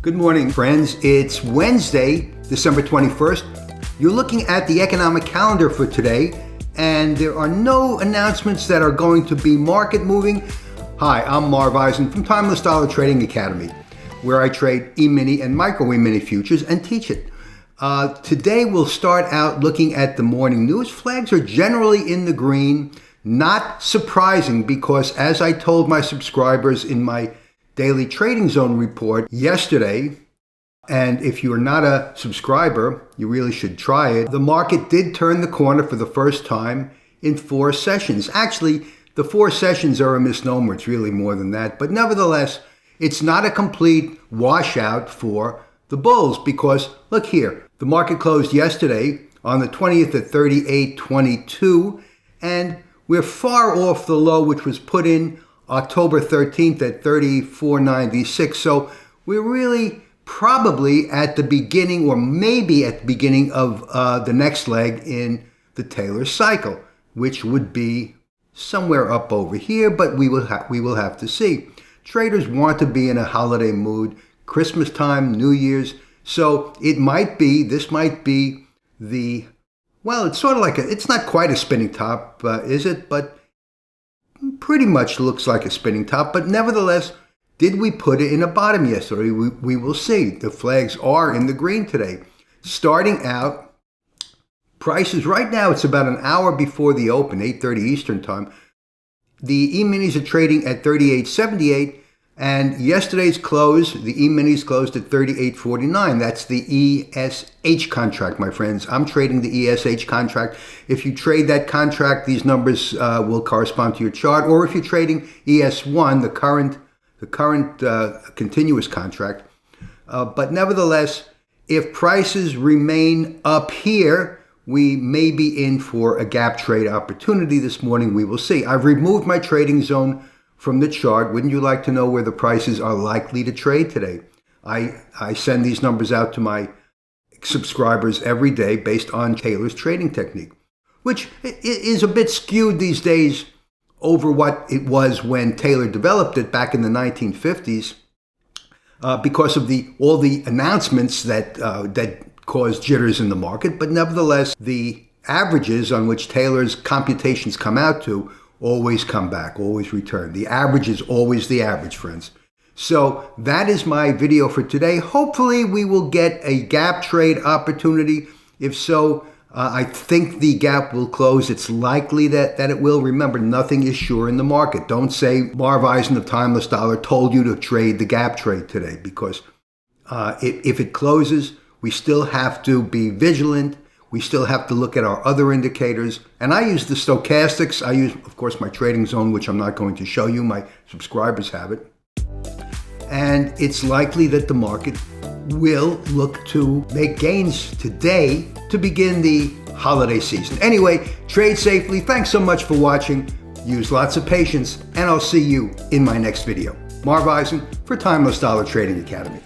Good morning, friends. It's Wednesday, December 21st. You're looking at the economic calendar for today, and there are no announcements that are going to be market moving. Hi, I'm Marv Eisen from Timeless Dollar Trading Academy, where I trade E-mini and micro E-mini futures and teach it. Today we'll start out looking at the morning news. Flags are generally in the green. Not surprising because, as I told my subscribers in my Daily Trading Zone report yesterday, and if you're not a subscriber, you really should try it, the market did turn the corner for the first time in 4 sessions. Actually, the 4 sessions are a misnomer. It's really more than that. But nevertheless, it's not a complete washout for the bulls because, look here, the market closed yesterday on the 20th at 38.22, and we're far off the low which was put in October 13th at 34.96. So we're really probably at the beginning, or maybe at the beginning of the next leg in the Taylor cycle, which would be somewhere up over here, but we will have to see. Traders want to be in a holiday mood, Christmas time, New Year's. So this might be the, well, it's sort of like it's not quite a spinning top, is it? But pretty much looks like a spinning top. But nevertheless, did we put it in a bottom yesterday? We will see. The flags are in the green today. Starting out, prices right now, it's about an hour before the open, 8:30 Eastern time. The E-minis are trading at 38.78, and yesterday's close, the E-minis closed at 38.49. That's the ESH contract, my friends. I'm trading the ESH contract. If you trade that contract, these numbers will correspond to your chart. Or if you're trading ES1, the current continuous contract. But nevertheless, if prices remain up here, we may be in for a gap trade opportunity this morning. We will see. I've removed my trading zone from the chart. Wouldn't you like to know where the prices are likely to trade today? I send these numbers out to my subscribers every day based on Taylor's trading technique, which is a bit skewed these days over what it was when Taylor developed it back in the 1950s because of all the announcements that caused jitters in the market. But nevertheless, the averages on which Taylor's computations come out to always come back, always return. The average is always the average, friends. So that is my video for today. Hopefully we will get a gap trade opportunity. If so, I think the gap will close. It's likely that it will. Remember, nothing is sure in the market. Don't say Marv Eisen of Timeless Dollar told you to trade the gap trade today, because if it closes, we still have to be vigilant. We still have to look at our other indicators. And I use the stochastics. I use, of course, my trading zone, which I'm not going to show you. My subscribers have it. And it's likely that the market will look to make gains today to begin the holiday season. Anyway, trade safely. Thanks so much for watching. Use lots of patience, and I'll see you in my next video. Marv Eisen for Timeless Dollar Trading Academy.